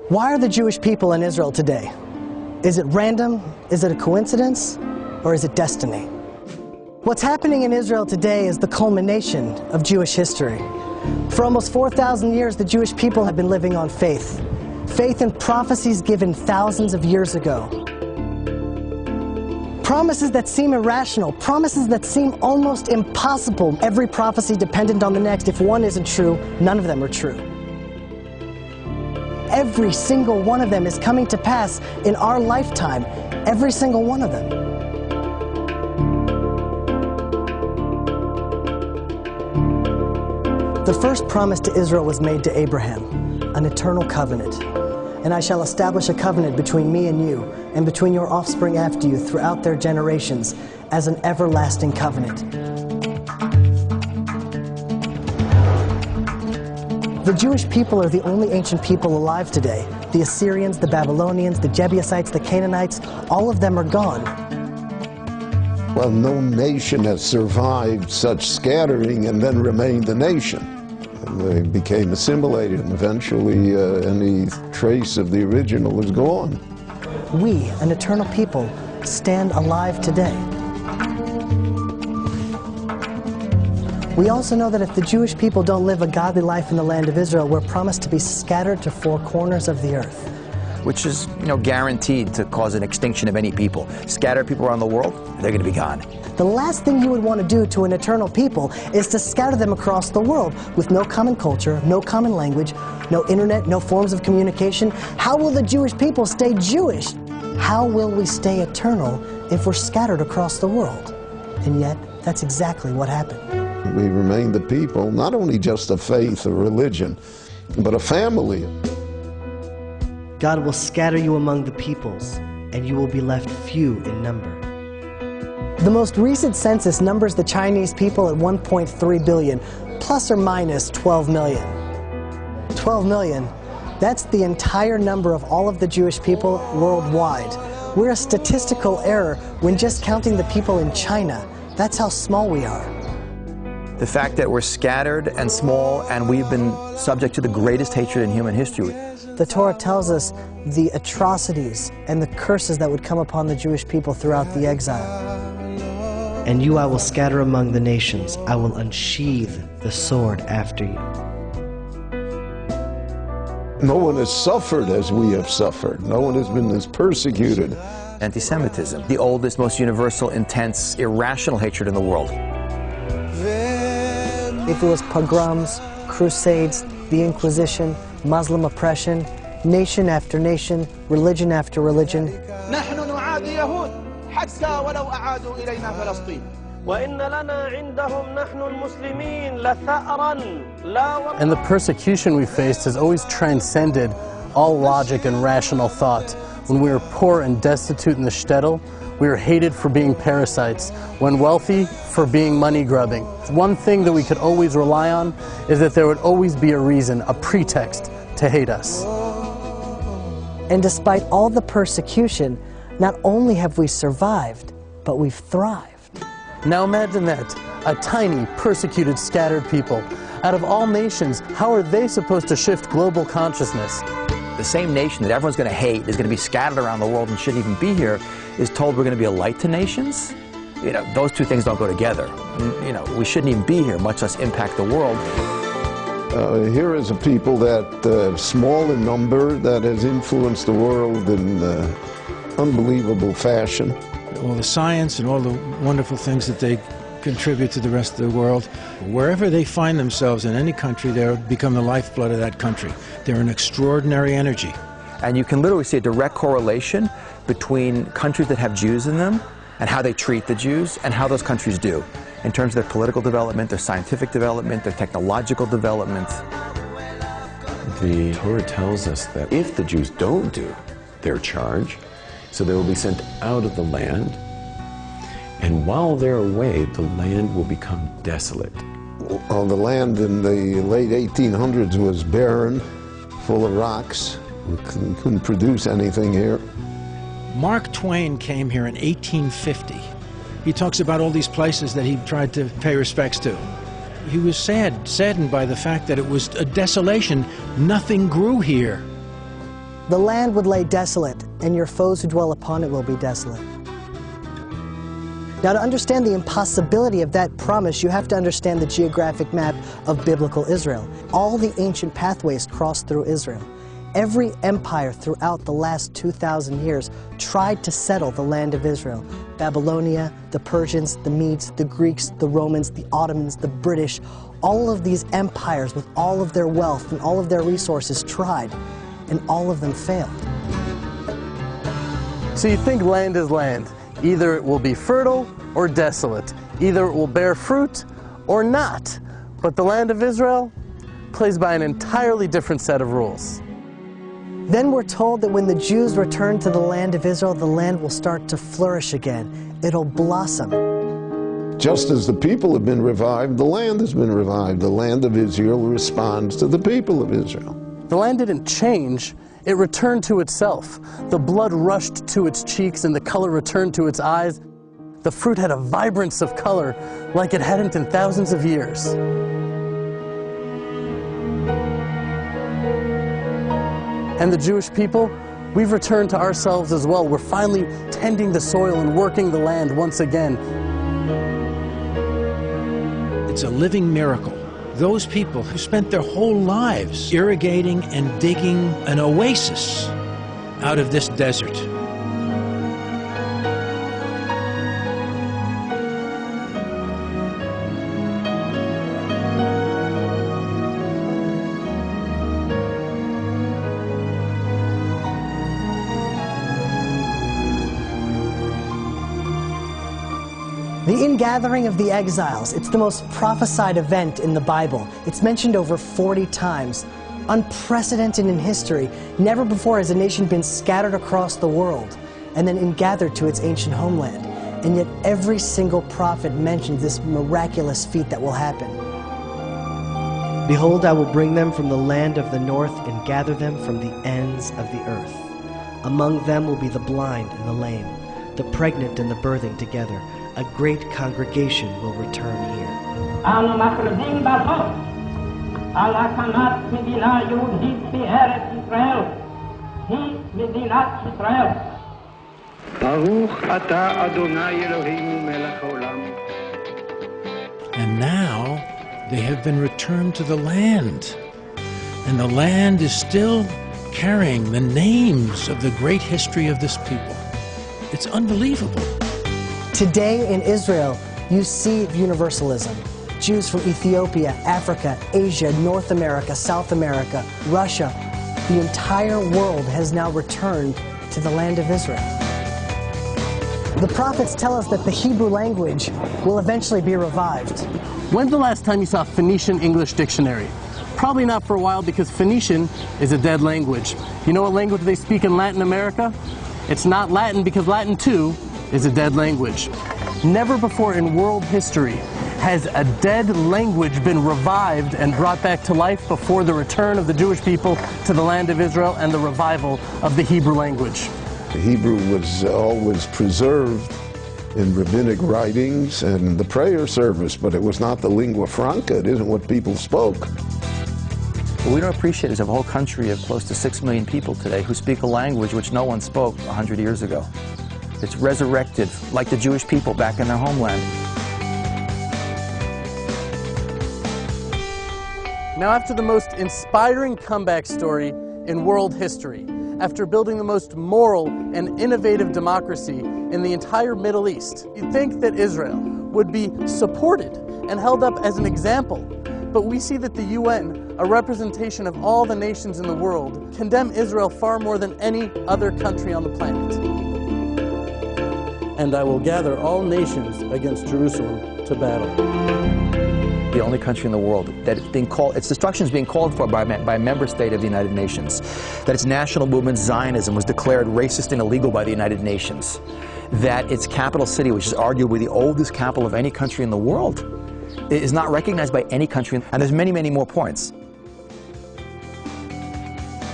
Why are the Jewish people in Israel today? Is it random? Is it a coincidence? Or is it destiny? What's happening in Israel today is the culmination of Jewish history. For almost 4,000 years, the Jewish people have been living on faith. Faith in prophecies given thousands of years ago. Promises that seem irrational, promises that seem almost impossible. Every prophecy dependent on the next. If one isn't true, none of them are true. Every single one of them is coming to pass in our lifetime. Every single one of them. The first promise to Israel was made to Abraham, an eternal covenant. And I shall establish a covenant between me and you, and between your offspring after you throughout their generations, as an everlasting covenant. The Jewish people are the only ancient people alive today. The Assyrians, the Babylonians, the Jebusites, the Canaanites, all of them are gone. Well, no nation has survived such scattering and then remained a nation. They became assimilated, and eventually any trace of the original is gone. We, an eternal people, stand alive today. We also know that if the Jewish people don't live a godly life in the land of Israel, we're promised to be scattered to four corners of the earth. Which is, guaranteed to cause an extinction of any people. Scatter people around the world, they're going to be gone. The last thing you would want to do to an eternal people is to scatter them across the world with no common culture, no common language, no internet, no forms of communication. How will the Jewish people stay Jewish? How will we stay eternal if we're scattered across the world? And yet, that's exactly what happened. We remain the people, not only just a faith or religion, but a family. God will scatter you among the peoples, and you will be left few in number. The most recent census numbers the Chinese people at 1.3 billion, plus or minus 12 million. 12 million, that's the entire number of all of the Jewish people worldwide. We're a statistical error when just counting the people in China. That's how small we are. The fact that we're scattered and small, and we've been subject to the greatest hatred in human history. The Torah tells us the atrocities and the curses that would come upon the Jewish people throughout the exile. And you I will scatter among the nations. I will unsheathe the sword after you. No one has suffered as we have suffered. No one has been as persecuted. Anti-Semitism, the oldest, most universal, intense, irrational hatred in the world. If it was pogroms, crusades, the Inquisition, Muslim oppression, nation after nation, religion after religion. And the persecution we faced has always transcended all logic and rational thought. When we were poor and destitute in the shtetl, we were hated for being parasites. When wealthy, for being money grubbing. One thing that we could always rely on is that there would always be a reason, a pretext to hate us. And despite all the persecution, not only have we survived, but we've thrived. Now imagine that, a tiny, persecuted, scattered people. Out of all nations, how are they supposed to shift global consciousness? The same nation that everyone's going to hate is going to be scattered around the world and shouldn't even be here, is told we're going to be a light to nations? Those two things don't go together. We shouldn't even be here, much less impact the world. Here is a people that, small in number, that has influenced the world in unbelievable fashion. All the science and all the wonderful things that they contribute to the rest of the world. Wherever they find themselves in any country, they become the lifeblood of that country. They're an extraordinary energy. And you can literally see a direct correlation between countries that have Jews in them and how they treat the Jews and how those countries do in terms of their political development, their scientific development, their technological development. The Torah tells us that if the Jews don't do their charge, so they will be sent out of the land, and while they're away, the land will become desolate. Well, the land in the late 1800s was barren, full of rocks. We couldn't produce anything here. Mark Twain came here in 1850. He talks about all these places that he tried to pay respects to. He was saddened by the fact that it was a desolation. Nothing grew here. The land would lay desolate, and your foes who dwell upon it will be desolate. Now, to understand the impossibility of that promise, you have to understand the geographic map of biblical Israel. All the ancient pathways cross through Israel. Every empire throughout the last 2,000 years tried to settle the land of Israel. Babylonia, the Persians, the Medes, the Greeks, the Romans, the Ottomans, the British, all of these empires with all of their wealth and all of their resources tried, and all of them failed. So you think land is land. Either it will be fertile or desolate. Either it will bear fruit or not. But the land of Israel plays by an entirely different set of rules. Then we're told that when the Jews return to the land of Israel, the land will start to flourish again. It'll blossom. Just as the people have been revived, the land has been revived. The land of Israel responds to the people of Israel. The land didn't change. It returned to itself. The blood rushed to its cheeks and the color returned to its eyes. The fruit had a vibrance of color like it hadn't in thousands of years. And the Jewish people, we've returned to ourselves as well. We're finally tending the soil and working the land once again. It's a living miracle. Those people who spent their whole lives irrigating and digging an oasis out of this desert. The ingathering of the exiles, it's the most prophesied event in the Bible. It's mentioned over 40 times. Unprecedented in history. Never before has a nation been scattered across the world and then ingathered to its ancient homeland. And yet every single prophet mentions this miraculous feat that will happen. Behold, I will bring them from the land of the north and gather them from the ends of the earth. Among them will be the blind and the lame, the pregnant and the birthing together. A great congregation will return here. And now they have been returned to the land. And the land is still carrying the names of the great history of this people. It's unbelievable. Today in Israel, you see universalism. Jews from Ethiopia, Africa, Asia, North America, South America, Russia, the entire world has now returned to the land of Israel. The prophets tell us that the Hebrew language will eventually be revived. When's the last time you saw a Phoenician English dictionary? Probably not for a while, because Phoenician is a dead language. You know what language they speak in Latin America? It's not Latin, because Latin too is a dead language. Never before in world history has a dead language been revived and brought back to life before the return of the Jewish people to the land of Israel and the revival of the Hebrew language. The Hebrew was always preserved in rabbinic writings and the prayer service, but it was not the lingua franca. It isn't what people spoke. What we don't appreciate is a whole country of close to 6 million people today who speak a language which no one spoke 100 years ago. It's resurrected, like the Jewish people back in their homeland. Now, after the most inspiring comeback story in world history, after building the most moral and innovative democracy in the entire Middle East, you'd think that Israel would be supported and held up as an example. But we see that the UN, a representation of all the nations in the world, condemn Israel far more than any other country on the planet. And I will gather all nations against Jerusalem to battle. The only country in the world that it's being called, its destruction is being called for by a member state of the United Nations. That its national movement, Zionism, was declared racist and illegal by the United Nations. That its capital city, which is arguably the oldest capital of any country in the world, is not recognized by any country. And there's many, many more points.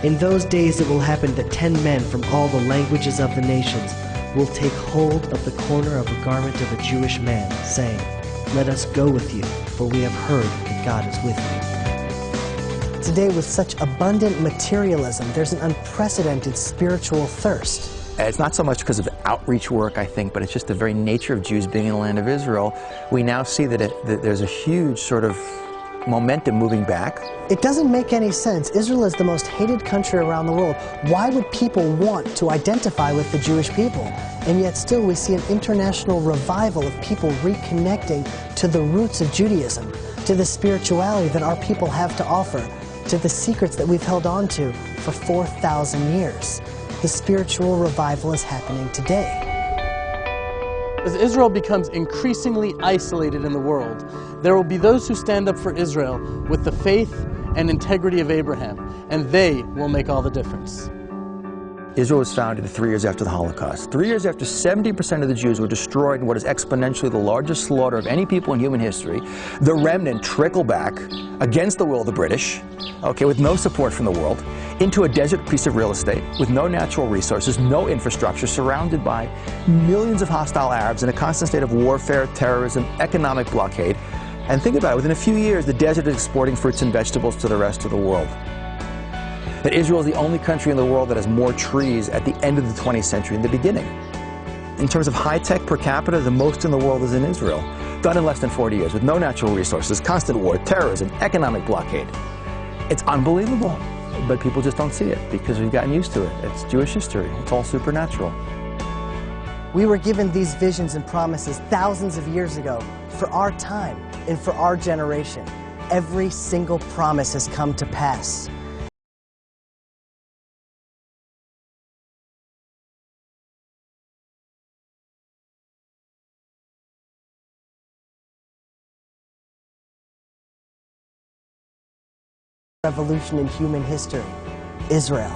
In those days it will happen that 10 men from all the languages of the nations will take hold of the corner of a garment of a Jewish man, saying, "Let us go with you, for we have heard that God is with you." It's today, with such abundant materialism, there's an unprecedented spiritual thirst. It's not so much because of outreach work, I think, but it's just the very nature of Jews being in the land of Israel. We now see that there's a huge sort of momentum moving back. It doesn't make any sense. Israel is the most hated country around the world. Why would people want to identify with the Jewish people? And yet still we see an international revival of people reconnecting to the roots of Judaism, to the spirituality that our people have to offer, to the secrets that we've held on to for 4,000 years. The spiritual revival is happening today. As Israel becomes increasingly isolated in the world, there will be those who stand up for Israel with the faith and integrity of Abraham, and they will make all the difference. Israel was founded 3 years after the Holocaust. 3 years after 70% of the Jews were destroyed in what is exponentially the largest slaughter of any people in human history, the remnant trickled back against the will of the British, okay, with no support from the world, into a desert piece of real estate with no natural resources, no infrastructure, surrounded by millions of hostile Arabs in a constant state of warfare, terrorism, economic blockade. And think about it, within a few years, the desert is exporting fruits and vegetables to the rest of the world. That Israel is the only country in the world that has more trees at the end of the 20th century than the beginning. In terms of high-tech per capita, the most in the world is in Israel, done in less than 40 years, with no natural resources, constant war, terrorism, economic blockade. It's unbelievable, but people just don't see it because we've gotten used to it. It's Jewish history. It's all supernatural. We were given these visions and promises thousands of years ago for our time and for our generation. Every single promise has come to pass. Revolution in human history, Israel.